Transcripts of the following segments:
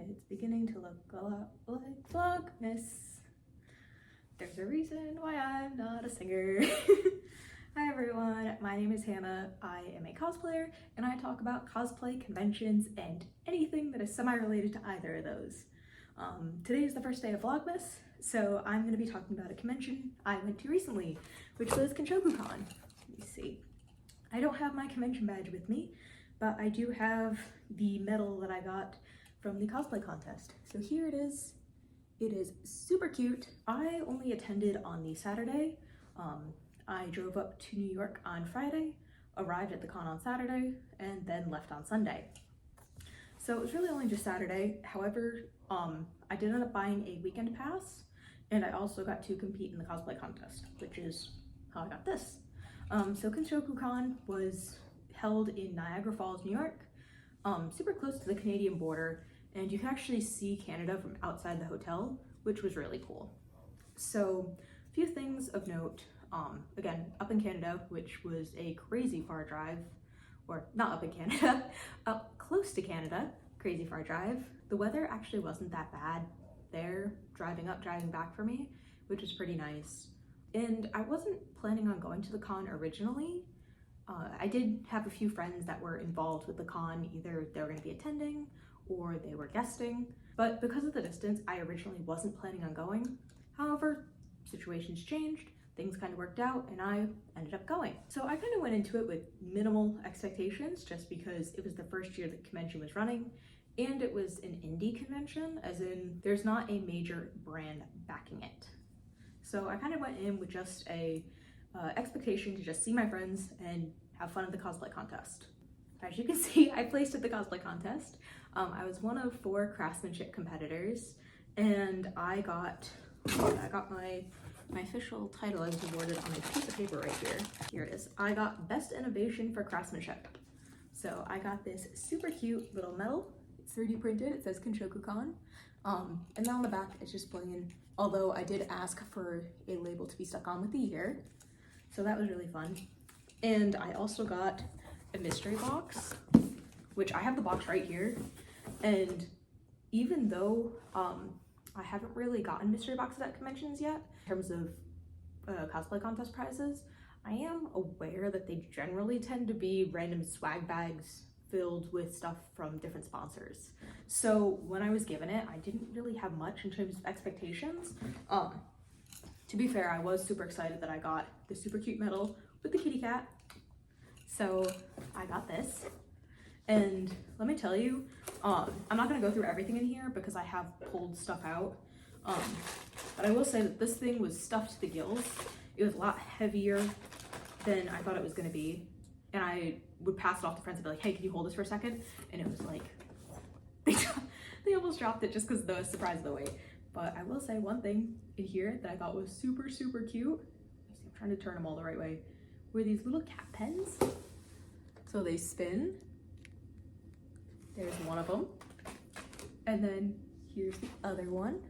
It's beginning to look a lot like Vlogmas. There's a reason why I'm not a singer. Hi everyone, my name is Hannah. I am a cosplayer and I talk about cosplay, conventions, and anything that is semi-related to either of those. Today is the first day of Vlogmas, so I'm going to be talking about a convention I went to recently, which was Kinshokucon. Let me see. I don't have my convention badge with me, but I do have the medal that I got from the cosplay contest. So here it is. It is super cute. I only attended on the Saturday. I drove up to New York on Friday, arrived at the con on Saturday, and then left on Sunday. So it was really only just Saturday. However, I did end up buying a weekend pass, and I also got to compete in the cosplay contest, which is how I got this. So Kinshokucon was held in Niagara Falls, New York, super close to the Canadian border, and you can actually see Canada from outside the hotel, which was really cool. So a few things of note, again, up in Canada, which was a crazy far drive, or not up in Canada, up close to Canada, crazy far drive. The weather actually wasn't that bad there, driving up, driving back for me, which was pretty nice. And I wasn't planning on going to the con originally. I did have a few friends that were involved with the con, either they were going to be attending or they were guesting, but because of the distance, I originally wasn't planning on going. However, situations changed, things kind of worked out, and I ended up going. So I kind of went into it with minimal expectations just because it was the first year the convention was running, and it was an indie convention, as in there's not a major brand backing it. So I kind of went in with just a expectation to just see my friends and have fun at the cosplay contest. As you can see, I placed at the cosplay contest. I was one of 4 craftsmanship competitors, and I got my official title. I was awarded on a piece of paper right here. Here it is. I got Best Innovation for Craftsmanship. So I got this super cute little medal. It's 3D printed. It says Kinshokucon. And then on the back, it's just plain, although I did ask for a label to be stuck on with the year. So that was really fun. And I also got a mystery box, which I have the box right here. And even though I haven't really gotten mystery boxes at conventions yet, in terms of cosplay contest prizes, I am aware that they generally tend to be random swag bags filled with stuff from different sponsors. So when I was given it, I didn't really have much in terms of expectations. To be fair, I was super excited that I got the super cute medal with the kitty cat. So I got this, and let me tell you, I'm not gonna go through everything in here because I have pulled stuff out, but I will say that this thing was stuffed to the gills. It was a lot heavier than I thought it was gonna be, and I would pass it off to friends and be like, hey, can you hold this for a second? And it was like, they almost dropped it just because the surprise of the weight. But I will say one thing in here that I thought was super, super cute. I'm trying to turn them all the right way. Were these little cat pens. So they spin. There's one of them. And then here's the other one.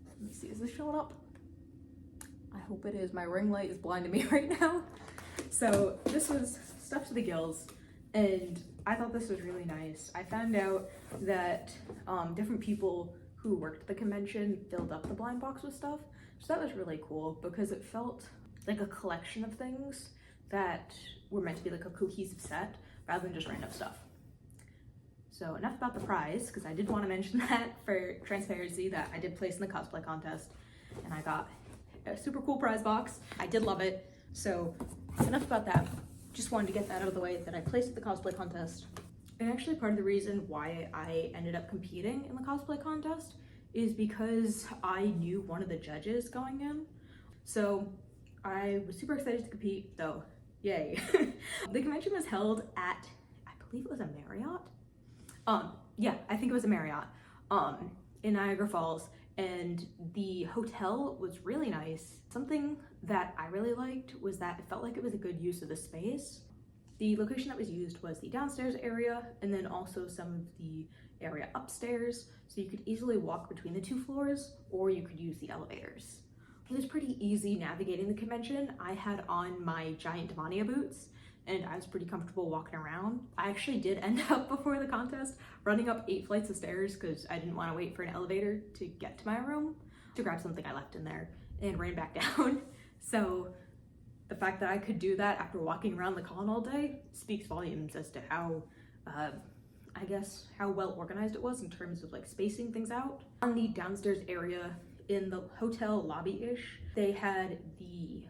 Let me see, is this showing up? I hope it is. My ring light is blinding me right now. So this was stuffed to the gills, and I thought this was really nice. I found out that different people who worked at the convention filled up the blind box with stuff. So that was really cool because it felt like a collection of things that were meant to be like a cohesive set rather than just random stuff. So enough about the prize, because I did want to mention that for transparency that I did place in the cosplay contest and I got a super cool prize box. I did love it. So enough about that. Just wanted to get that out of the way that I placed at the cosplay contest. And actually part of the reason why I ended up competing in the cosplay contest is because I knew one of the judges going in. So I was super excited to compete, though. Yay. The convention was held at, I believe it was a Marriott. Yeah, I think it was a Marriott in Niagara Falls, and the hotel was really nice. Something that I really liked was that it felt like it was a good use of the space. The location that was used was the downstairs area and then also some of the area upstairs, so you could easily walk between the 2 floors or you could use the elevators. It was pretty easy navigating the convention. I had on my giant Demania boots and I was pretty comfortable walking around. I actually did end up before the contest running up 8 flights of stairs because I didn't want to wait for an elevator to get to my room to grab something I left in there, and ran back down. So the fact that I could do that after walking around the con all day speaks volumes as to how, I guess, how well organized it was in terms of like spacing things out. On the downstairs area in the hotel lobby-ish, they had the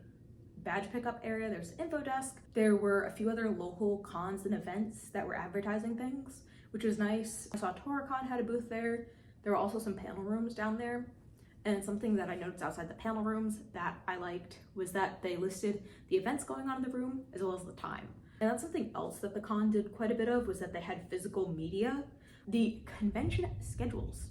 badge pickup area, there's an info desk. There were a few other local cons and events that were advertising things, which was nice. I saw ToraCon had a booth there. There were also some panel rooms down there. And something that I noticed outside the panel rooms that I liked was that they listed the events going on in the room as well as the time. And that's something else that the con did quite a bit of, was that they had physical media. The convention schedules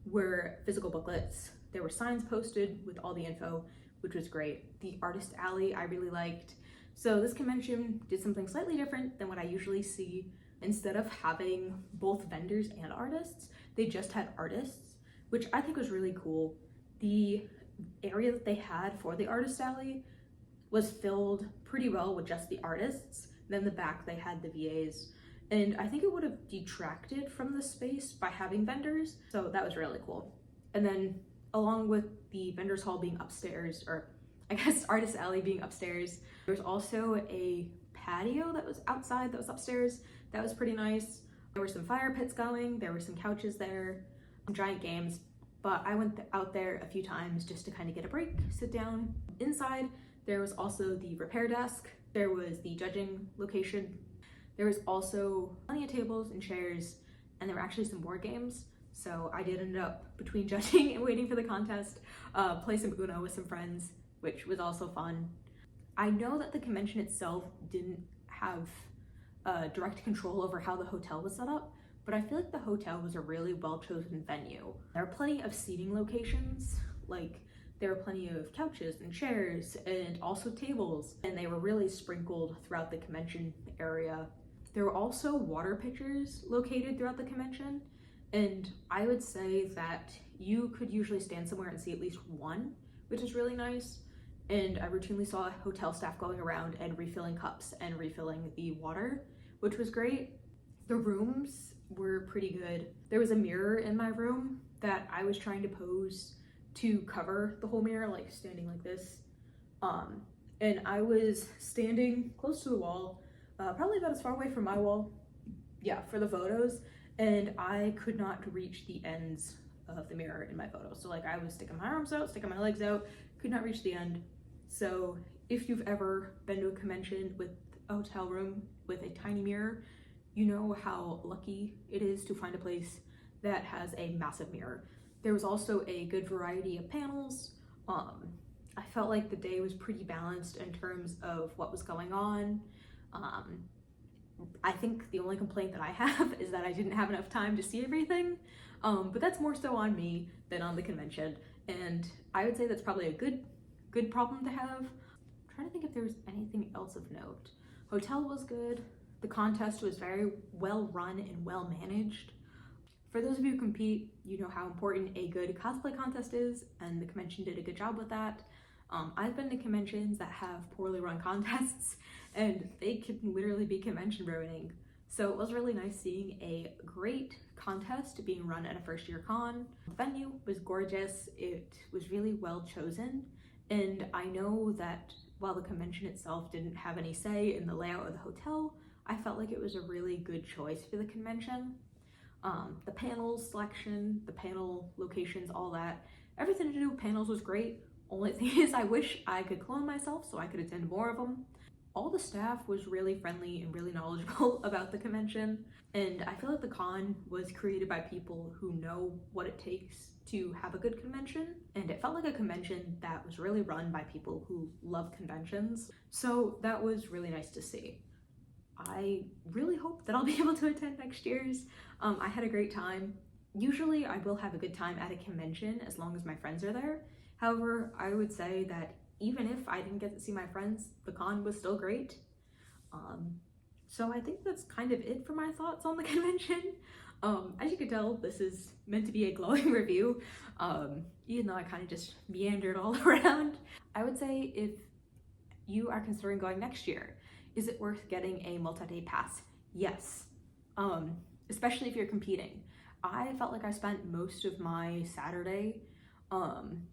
were physical booklets. There were signs posted with all the info, which was great. The artist alley I really liked. So this convention did something slightly different than what I usually see. Instead of having both vendors and artists, they just had artists, which I think was really cool. The area that they had for the artist alley was filled pretty well with just the artists. Then the back they had the VAs, and I think it would have detracted from the space by having vendors, so that was really cool. And then along with the vendors hall being upstairs, or I guess artist alley being upstairs, there's also a patio that was outside that was upstairs. That was pretty nice. There were some fire pits going, there were some couches there, some giant games, but I went out there a few times just to kind of get a break, sit down. Inside, there was also the repair desk, there was the judging location, there was also plenty of tables and chairs, and there were actually some board games. So I did end up, between judging and waiting for the contest, play some Uno with some friends, which was also fun. I know that the convention itself didn't have direct control over how the hotel was set up, but I feel like the hotel was a really well-chosen venue. There are plenty of seating locations, like there were plenty of couches and chairs and also tables, and they were really sprinkled throughout the convention area. There were also water pitchers located throughout the convention, and I would say that you could usually stand somewhere and see at least one, which is really nice. And I routinely saw hotel staff going around and refilling cups and refilling the water, which was great. The rooms were pretty good. There was a mirror in my room that I was trying to pose to cover the whole mirror, like standing like this. And I was standing close to the wall, probably about as far away from my wall, yeah, for the photos, and I could not reach the ends of the mirror in my photos. So like I was sticking my arms out, sticking my legs out, could not reach the end. So if you've ever been to a convention with a hotel room with a tiny mirror, you know how lucky it is to find a place that has a massive mirror. There was also a good variety of panels. I felt like the day was pretty balanced in terms of what was going on. I think the only complaint that I have is that I didn't have enough time to see everything, but that's more so on me than on the convention, and I would say that's probably a good problem to have. I'm trying to think if there was anything else of note. Hotel was good. The contest was very well run and well managed. For those of you who compete, you know how important a good cosplay contest is, and the convention did a good job with that. I've been to conventions that have poorly run contests, and they can literally be convention ruining. So it was really nice seeing a great contest being run at a first year con. The venue was gorgeous. It was really well chosen. And I know that while the convention itself didn't have any say in the layout of the hotel, I felt like it was a really good choice for the convention. The panel selection, the panel locations, all that, everything to do with panels was great. Only thing is, I wish I could clone myself so I could attend more of them. All the staff was really friendly and really knowledgeable about the convention, and I feel like the con was created by people who know what it takes to have a good convention, and it felt like a convention that was really run by people who love conventions, so that was really nice to see. I really hope that I'll be able to attend next year's. I had a great time. Usually I will have a good time at a convention as long as my friends are there. However, I would say that even if I didn't get to see my friends, the con was still great. So I think that's kind of it for my thoughts on the convention. As you can tell, this is meant to be a glowing review, even though I kind of just meandered all around. I would say if you are considering going next year, Is it worth getting a multi-day pass? Yes, especially if you're competing. I felt like I spent most of my Saturday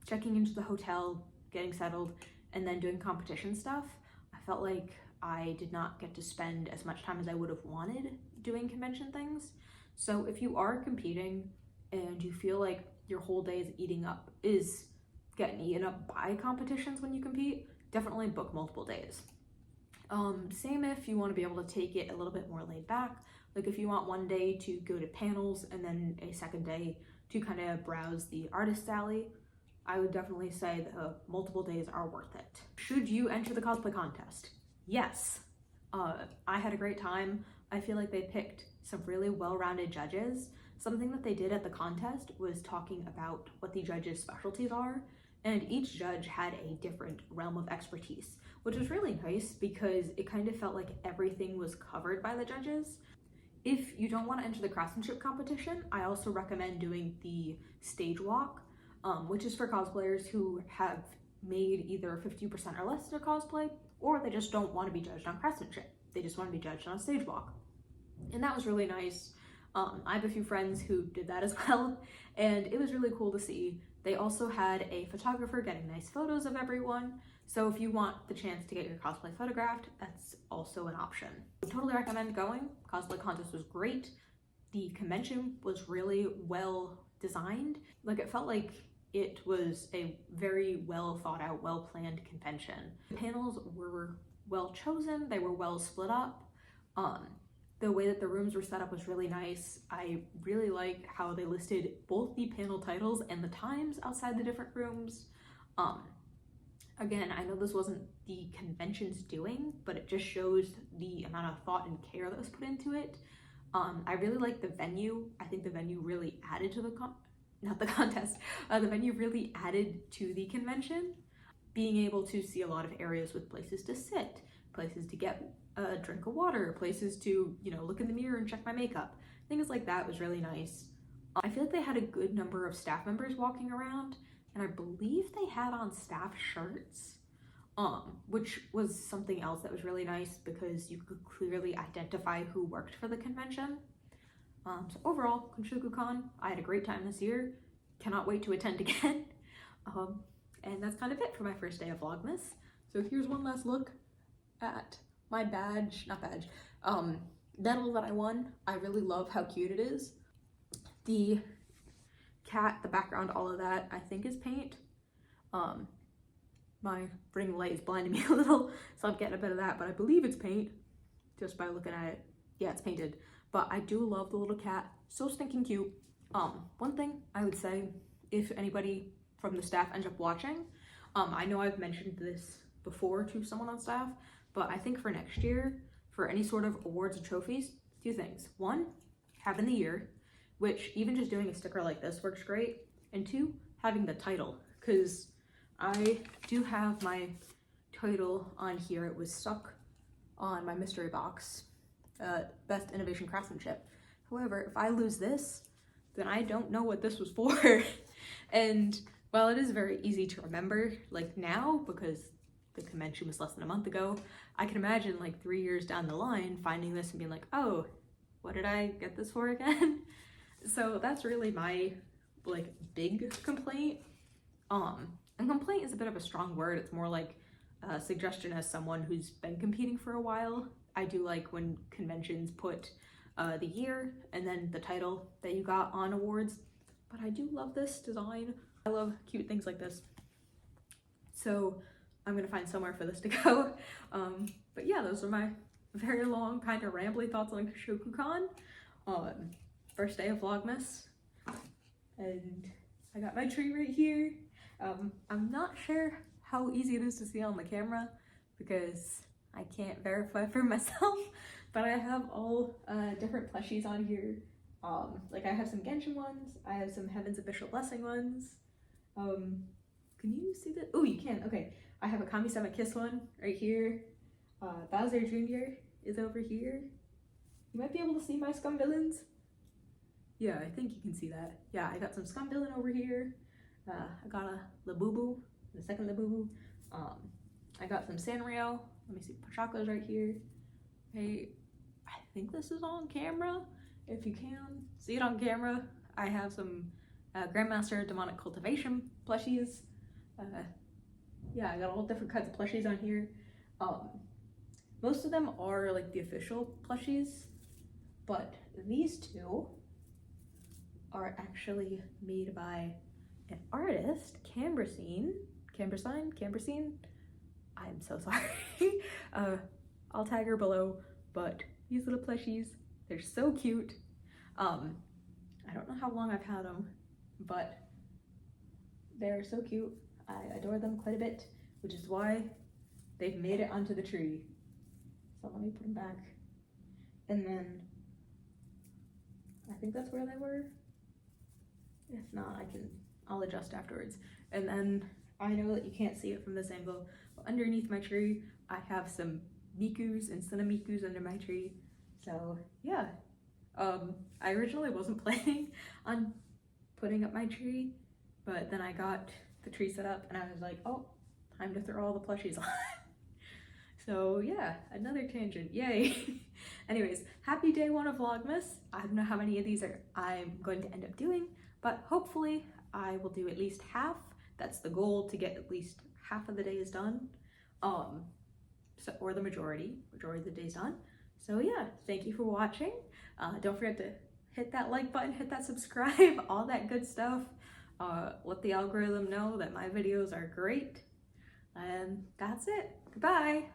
checking into the hotel, getting settled, and then doing competition stuff. I felt like I did not get to spend as much time as I would have wanted doing convention things. So if you are competing and you feel like your whole day is getting eaten up by competitions when you compete, definitely book multiple days. Same if you want to be able to take it a little bit more laid back. Like if you want one day to go to panels and then a second day to kind of browse the artist alley, I would definitely say the multiple days are worth it. Should you enter the cosplay contest? Yes. I had a great time. I feel like they picked some really well-rounded judges. Something that they did at the contest was talking about what the judges' specialties are, and each judge had a different realm of expertise, which was really nice because it kind of felt like everything was covered by the judges. If you don't want to enter the craftsmanship competition, I also recommend doing the stage walk, which is for cosplayers who have made either 50% or less in their cosplay, or they just don't want to be judged on craftsmanship. They just want to be judged on a stage walk. And that was really nice. I have a few friends who did that as well, and it was really cool to see. They also had a photographer getting nice photos of everyone, so if you want the chance to get your cosplay photographed, that's also an option. I totally recommend going. Cosplay contest was great. The convention was really well designed. Like, it felt like it was a very well thought out, well planned convention. The panels were well chosen, they were well split up. The way that the rooms were set up was really nice. I really like how they listed both the panel titles and the times outside the different rooms. Again, I know this wasn't the convention's doing, but it just shows the amount of thought and care that was put into it. I really like the venue. I think the venue really added to the the venue really added to the convention. Being able to see a lot of areas with places to sit, places to get a drink of water, places to, look in the mirror and check my makeup. Things like that was really nice. I feel like they had a good number of staff members walking around, and I believe they had on staff shirts, which was something else that was really nice because you could clearly identify who worked for the convention. So overall, Kinshokucon, I had a great time this year. Cannot wait to attend again. And that's kind of it for my first day of Vlogmas. So here's one last look at my medal that I won. I really love how cute it is. The cat, the background, all of that, I think is paint. My ring light is blinding me a little, so I'm getting a bit of that, but I believe it's paint just by looking at it. Yeah, it's painted. But I do love the little cat, so stinking cute. One thing I would say, if anybody from the staff ends up watching, I know I've mentioned this before to someone on staff, but I think for next year, for any sort of awards and trophies, 2 things. 1, having the year, which even just doing a sticker like this works great. And 2, having the title, because I do have my title on here. It was stuck on my mystery box, Best Innovation Craftsmanship. However, if I lose this, then I don't know what this was for. And while it is very easy to remember, like now, because the convention was less than a month ago, I can imagine like 3 years down the line finding this and being like, oh, what did I get this for again? So that's really my like big complaint. And complaint is a bit of a strong word. It's more like a suggestion as someone who's been competing for a while. I do like when conventions put the year and then the title that you got on awards, but I do love this design. I love cute things like this. So I'm gonna find somewhere for this to go. But yeah, those are my very long, kind of rambly thoughts on Kinshokucon. First day of Vlogmas. And I got my tree right here. I'm not sure how easy it is to see on the camera because I can't verify for myself, but I have all different plushies on here. Like I have some Genshin ones, I have some Heaven's Official Blessing ones. Can you see that? Oh, you can, okay. I have a Kami-sama Kiss one right here. Bowser Jr. is over here. You might be able to see my Scum Villains. Yeah, I think you can see that. Yeah, I got some Scum Villain over here. I got a Labubu, the second Labubu. I got some Sanrio, Let me see, Pochaco's right here. Hey, I think this is on camera. If you can see it on camera, I have some Grandmaster Demonic Cultivation plushies. Yeah, I got all different kinds of plushies on here. Most of them are like the official plushies, but these two are actually made by an artist, Cambrosine. I'm so sorry. I'll tag her below, but these little plushies, they're so cute. I don't know how long I've had them, but they're so cute. I adore them quite a bit, which is why they've made it onto the tree. So let me put them back. And then, I think that's where they were. If not, I'll adjust afterwards. And then, I know that you can't see it from this angle, but underneath my tree, I have some Mikus and Cinemikus under my tree. So, yeah. I originally wasn't planning on putting up my tree, but then I got the tree set up and I was like, oh, time to throw all the plushies on. So yeah, another tangent, yay. Anyways, happy day one of Vlogmas. I don't know how many of these I'm going to end up doing, but hopefully I will do at least half. That's the goal, to get at least half of the days done. Or the majority of the days done. So yeah, thank you for watching. Don't forget to hit that like button, hit that subscribe, all that good stuff. Let the algorithm know that my videos are great. And that's it. Goodbye.